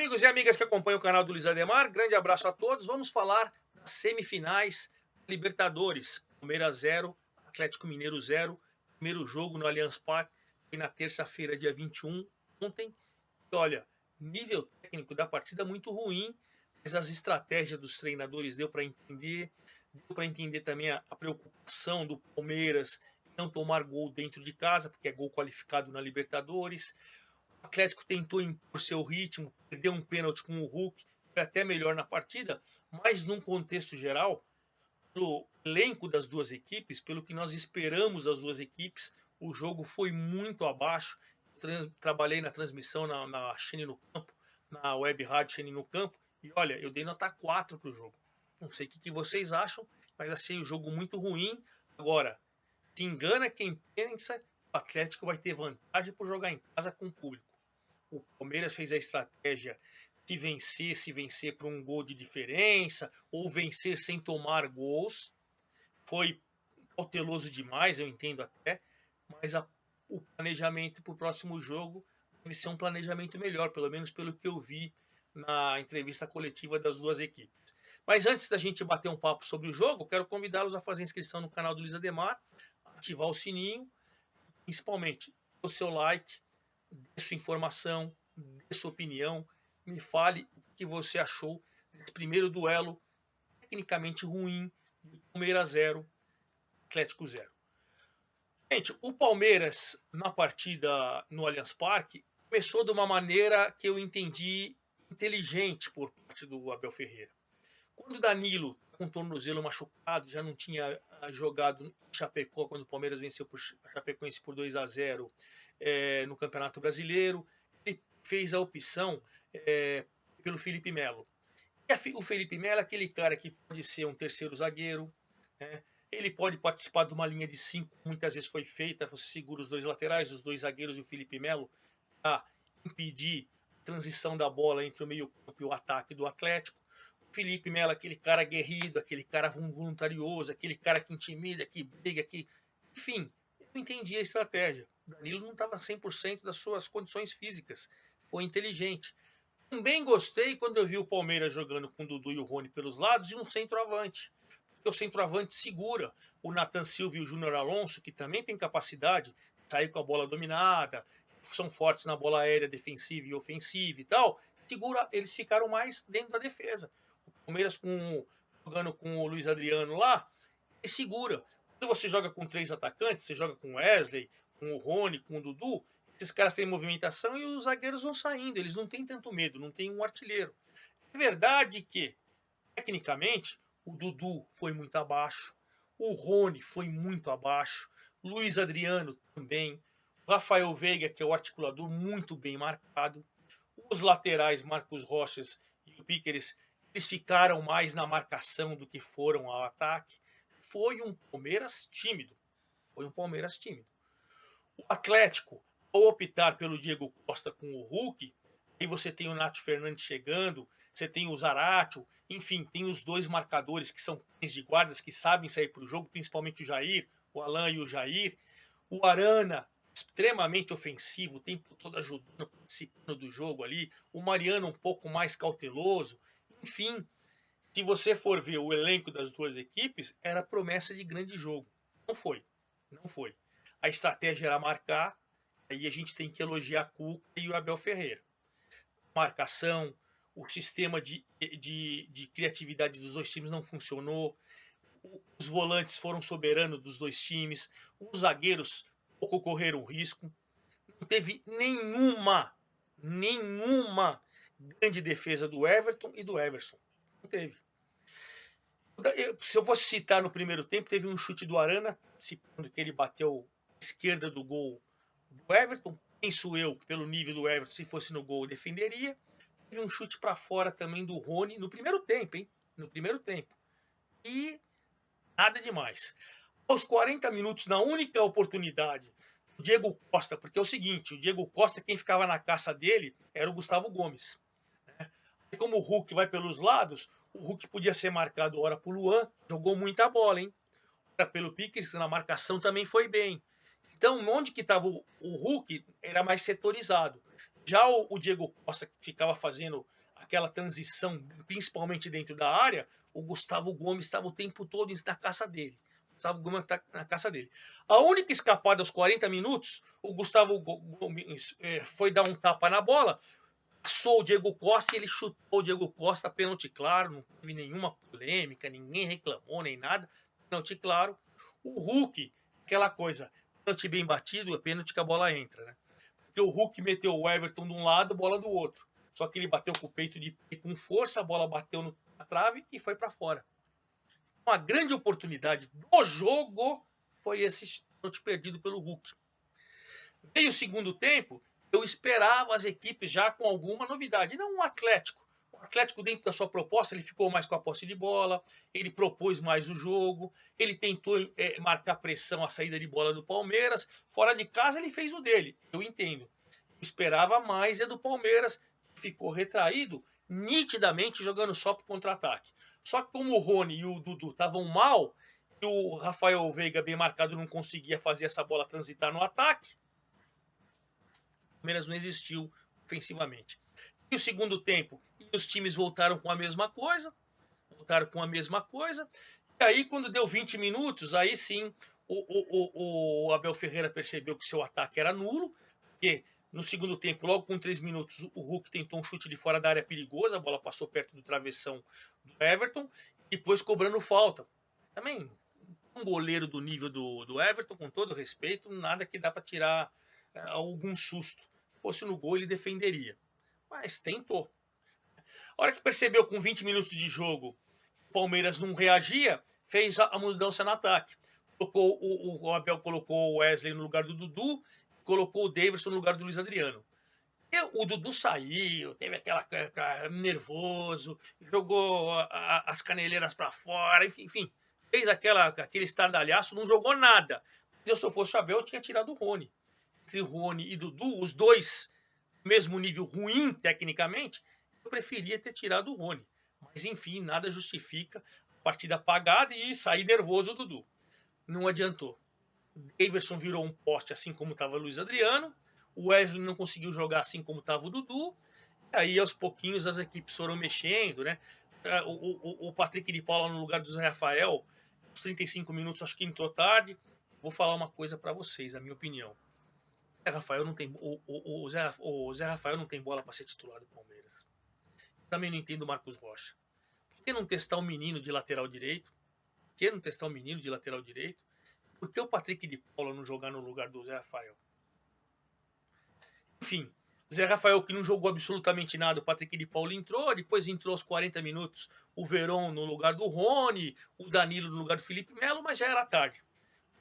Amigos e amigas que acompanham o canal do Luiz Ademar, grande abraço a todos. Vamos falar das semifinais da Libertadores. Palmeiras 0, Atlético Mineiro 0. Primeiro jogo no Allianz Parque foi na terça-feira, dia 21, ontem. E olha, nível técnico da partida muito ruim, mas as estratégias dos treinadores deu para entender. Deu para entender também a preocupação do Palmeiras em não tomar gol dentro de casa, porque é gol qualificado na Libertadores. O Atlético tentou impor seu ritmo, perdeu um pênalti com o Hulk, foi até melhor na partida, mas num contexto geral, pelo elenco das duas equipes, pelo que nós esperamos das duas equipes, o jogo foi muito abaixo. Trabalhei na transmissão na Xeni no Campo, na web rádio Xeni no Campo, e olha, eu dei nota 4 para o jogo. Não sei o que vocês acham, mas achei o jogo muito ruim. Agora, se engana quem pensa que o Atlético vai ter vantagem por jogar em casa com o público. O Palmeiras fez a estratégia se vencer por um gol de diferença, ou vencer sem tomar gols. Foi cauteloso demais, eu entendo até, mas o planejamento para o próximo jogo deve ser um planejamento melhor, pelo menos pelo que eu vi na entrevista coletiva das duas equipes. Mas antes da gente bater um papo sobre o jogo, quero convidá-los a fazer inscrição no canal do Luiz Ademar, ativar o sininho, principalmente o seu like, dê sua informação, dê sua opinião, me fale o que você achou desse primeiro duelo tecnicamente ruim do Palmeiras 0, Atlético 0. Gente, o Palmeiras na partida no Allianz Parque começou de uma maneira que eu entendi inteligente por parte do Abel Ferreira. Quando o Danilo, com o tornozelo machucado, já não tinha jogado no Chapecó, quando o Palmeiras venceu o Chapecoense por 2-0 no Campeonato Brasileiro, ele fez a opção pelo Felipe Melo. E o Felipe Melo é aquele cara que pode ser um terceiro zagueiro, né? Ele pode participar de uma linha de 5, muitas vezes foi feita, você segura os dois laterais, os dois zagueiros e o Felipe Melo, para impedir a transição da bola entre o meio-campo e o ataque do Atlético. O Felipe Melo, aquele cara aguerrido, aquele cara voluntarioso, aquele cara que intimida, que briga, que... Enfim, eu entendi a estratégia. O Danilo não estava 100% das suas condições físicas. Foi inteligente. Também gostei quando eu vi o Palmeiras jogando com o Dudu e o Rony pelos lados e um centroavante. Porque o centroavante segura o Nathan Silva e o Júnior Alonso, que também tem capacidade de sair com a bola dominada, são fortes na bola aérea defensiva e ofensiva e tal. Segura, eles ficaram mais dentro da defesa. O Palmeiras jogando com o Luiz Adriano lá, ele segura. Quando você joga com 3 atacantes, você joga com o Wesley, com o Rony, com o Dudu, esses caras têm movimentação e os zagueiros vão saindo, eles não têm tanto medo, não tem um artilheiro. É verdade que, tecnicamente, o Dudu foi muito abaixo, o Rony foi muito abaixo, Luiz Adriano também, o Rafael Veiga, que é o articulador, muito bem marcado. Os laterais, Marcos Rochas e o Piqueres, eles ficaram mais na marcação do que foram ao ataque. Foi um Palmeiras tímido. Foi um Palmeiras tímido. O Atlético, ao optar pelo Diego Costa com o Hulk, aí você tem o Nacho Fernandes chegando, você tem o Zaratio, enfim, tem os dois marcadores que são cães de guardas que sabem sair para o jogo, principalmente o Jair, o Alan e o Jair. O Arana, extremamente ofensivo, o tempo todo ajudando, participando do jogo ali. O Mariano um pouco mais cauteloso. Enfim, se você for ver o elenco das duas equipes, era promessa de grande jogo. Não foi. Não foi. A estratégia era marcar, aí a gente tem que elogiar a Cuca e o Abel Ferreira. Marcação, o sistema de criatividade dos dois times não funcionou. Os volantes foram soberanos dos dois times. Os zagueiros pouco correram risco. Não teve nenhuma grande defesa do Everton e do Everson. Não teve. Se eu fosse citar no primeiro tempo, teve um chute do Arana, que ele bateu à esquerda do gol do Everton. Penso eu, pelo nível do Everton, se fosse no gol, defenderia. Teve um chute para fora também do Rony no primeiro tempo, hein? No primeiro tempo. E nada demais. Aos 40 minutos, na única oportunidade, o Diego Costa, porque é o seguinte, o Diego Costa, quem ficava na caça dele era o Gustavo Gomes. Né? E como o Hulk vai pelos lados, o Hulk podia ser marcado ora por Luan, jogou muita bola, hein? Ora pelo Piqueres, na marcação também foi bem. Então, onde que estava o Hulk era mais setorizado. Já o Diego Costa, que ficava fazendo aquela transição, principalmente dentro da área, o Gustavo Gomes estava o tempo todo na caça dele. Gustavo Gomes está na caça dele. A única escapada aos 40 minutos, o Gustavo Gomes foi dar um tapa na bola, passou o Diego Costa e ele chutou o Diego Costa, pênalti claro, não teve nenhuma polêmica, ninguém reclamou nem nada, pênalti claro. O Hulk, aquela coisa, pênalti bem batido, é pênalti que a bola entra, né? Porque o Hulk meteu o Everton de um lado, bola do outro. Só que ele bateu com o peito de pé com força, a bola bateu na trave e foi para fora. Uma grande oportunidade do jogo foi esse pênalti perdido pelo Hulk. Veio o segundo tempo, eu esperava as equipes já com alguma novidade, não o Atlético. O Atlético, dentro da sua proposta, ele ficou mais com a posse de bola, ele propôs mais o jogo, ele tentou marcar pressão à saída de bola do Palmeiras. Fora de casa, ele fez o dele, eu entendo. Eu esperava mais do Palmeiras, que ficou retraído, nitidamente jogando só para contra-ataque. Só que como o Rony e o Dudu estavam mal, e o Rafael Veiga, bem marcado, não conseguia fazer essa bola transitar no ataque, Palmeiras não existiu ofensivamente. E o segundo tempo, os times voltaram com a mesma coisa, e aí quando deu 20 minutos, aí sim o Abel Ferreira percebeu que seu ataque era nulo, porque no segundo tempo, logo com 3 minutos, o Hulk tentou um chute de fora da área perigosa, a bola passou perto do travessão do Everton, e depois cobrando falta. Também um goleiro do nível do Everton, com todo respeito, nada que dá para tirar algum susto. Se fosse no gol, ele defenderia. Mas tentou. A hora que percebeu com 20 minutos de jogo o Palmeiras não reagia, fez a mudança no ataque. O Abel colocou o Wesley no lugar do Dudu, colocou o Davidson no lugar do Luiz Adriano. O Dudu saiu, teve aquela nervoso, jogou as caneleiras para fora, enfim, fez aquele estardalhaço, não jogou nada. Se eu fosse o Abel, eu tinha tirado o Rony. Entre Rony e Dudu, os dois mesmo nível ruim tecnicamente, eu preferia ter tirado o Rony. Mas enfim, nada justifica a partida apagada e sair nervoso o Dudu. Não adiantou. Daverson virou um poste assim como estava o Luiz Adriano. O Wesley não conseguiu jogar assim como estava o Dudu. E aí aos pouquinhos as equipes foram mexendo, né? O Patrick de Paula no lugar do Zé Rafael, os 35 minutos, acho que entrou tarde. Vou falar uma coisa para vocês, a minha opinião. Rafael não tem, o Zé Rafael não tem bola para ser titular do Palmeiras. Também não entendo o Marcos Rocha. Por que não testar um menino de lateral direito? Por que o Patrick de Paula não jogar no lugar do Zé Rafael? Enfim, Zé Rafael que não jogou absolutamente nada, o Patrick de Paula entrou, depois entrou aos 40 minutos o Verón no lugar do Rony, o Danilo no lugar do Felipe Melo, mas já era tarde.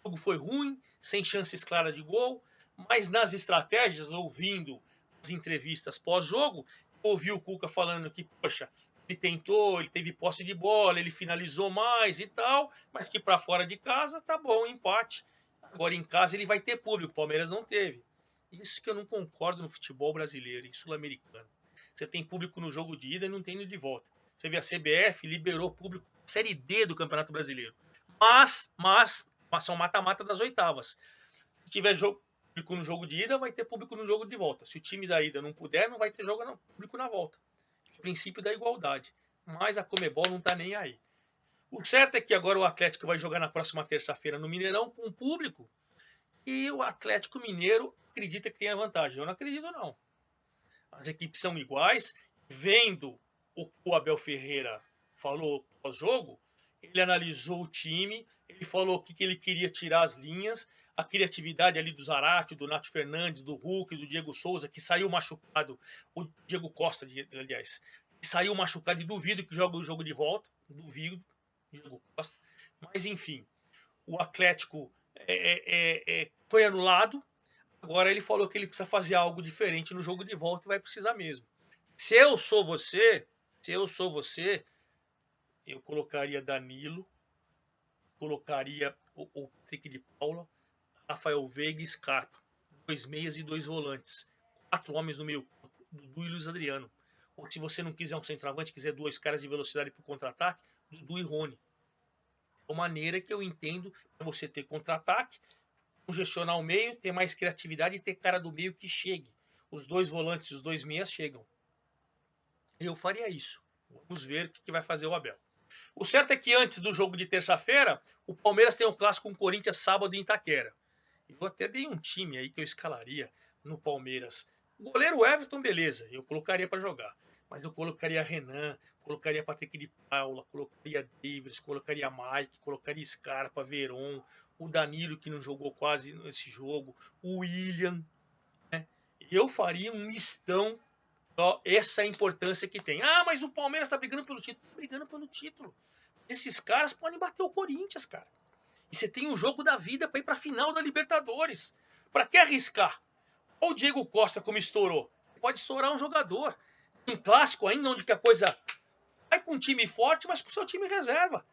O jogo foi ruim, sem chances claras de gol, mas nas estratégias, ouvindo as entrevistas pós-jogo, ouvi o Cuca falando que, poxa, ele tentou, ele teve posse de bola, ele finalizou mais e tal, mas que para fora de casa tá bom, empate. Agora em casa ele vai ter público, o Palmeiras não teve. Isso que eu não concordo no futebol brasileiro, em sul-americano. Você tem público no jogo de ida e não tem no de volta. Você vê a CBF liberou público Série D do Campeonato Brasileiro. Mas são mata-mata das oitavas. Se tiver público no jogo de ida, vai ter público no jogo de volta. Se o time da ida não puder, não vai ter público na volta. O princípio da igualdade. Mas a Comebol não está nem aí. O certo é que agora o Atlético vai jogar na próxima terça-feira no Mineirão com público. E o Atlético Mineiro acredita que tem a vantagem. Eu não acredito, não. As equipes são iguais. Vendo o que o Abel Ferreira falou pós-jogo, ele analisou o time, ele falou que ele queria tirar as linhas, a criatividade ali do Zarate, do Nath Fernandes, do Hulk, do Diego Souza, que saiu machucado, o Diego Costa, aliás, que saiu machucado e duvido que jogue o jogo de volta, duvido, Diego Costa, mas enfim, o Atlético foi anulado, agora ele falou que ele precisa fazer algo diferente no jogo de volta e vai precisar mesmo. Se eu sou você, eu colocaria Danilo, colocaria o Patrick de Paula, Rafael Veiga e Scarpa. 2 meias e 2 volantes. 4 homens no meio campo, Dudu e Luiz Adriano. Ou se você não quiser um centroavante, quiser 2 caras de velocidade para o contra-ataque, Dudu e Rony. É uma maneira que eu entendo para você ter contra-ataque, congestionar o meio, ter mais criatividade e ter cara do meio que chegue. os 2 volantes e os 2 meias chegam. Eu faria isso. Vamos ver o que vai fazer o Abel. O certo é que antes do jogo de terça-feira, o Palmeiras tem um clássico com o Corinthians sábado em Itaquera. Eu até dei um time aí que eu escalaria no Palmeiras. O goleiro Everton, beleza, eu colocaria para jogar. Mas eu colocaria Renan, colocaria Patrick de Paula, colocaria Davis, colocaria Mike, colocaria Scarpa, Veron, o Danilo que não jogou quase nesse jogo, o William. Né? Eu faria um mistão. Ó, essa é a importância que tem. Ah, mas o Palmeiras está brigando pelo título. Tá brigando pelo título. Esses caras podem bater o Corinthians, cara. E você tem um jogo da vida para ir para a final da Libertadores. Para que arriscar? Ou o Diego Costa, como estourou. Pode estourar um jogador. Um clássico ainda, onde que a coisa vai com um time forte, mas com o seu time reserva.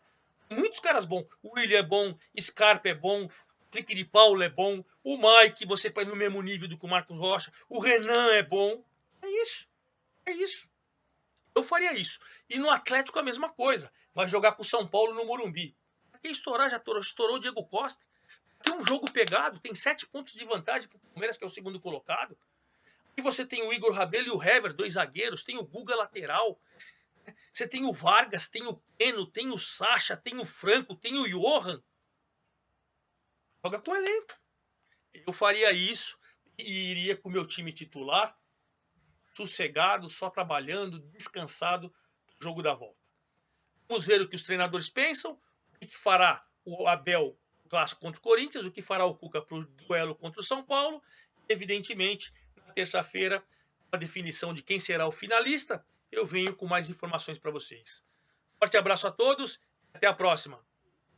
Muitos caras bons. O William é bom, Scarpa é bom, Patrick de Paula é bom, o Mike, você põe no mesmo nível do que o Marcos Rocha, o Renan é bom. É isso. É isso. Eu faria isso. E no Atlético a mesma coisa. Vai jogar com o São Paulo no Morumbi. Quem estourar, já estourou o Diego Costa. Tem um jogo pegado, tem 7 pontos de vantagem para o Palmeiras, que é o segundo colocado. E você tem o Igor Rabelo e o Hever, 2 zagueiros, tem o Guga lateral. Você tem o Vargas, tem o Peno, tem o Sacha, tem o Franco, tem o Johan. Joga com o elenco. Eu faria isso e iria com o meu time titular, sossegado, só trabalhando, descansado, no jogo da volta. Vamos ver o que os treinadores pensam, o que fará o Abel no clássico contra o Corinthians, o que fará o Cuca para o duelo contra o São Paulo. Evidentemente, na terça-feira, a definição de quem será o finalista, eu venho com mais informações para vocês. Forte abraço a todos e até a próxima.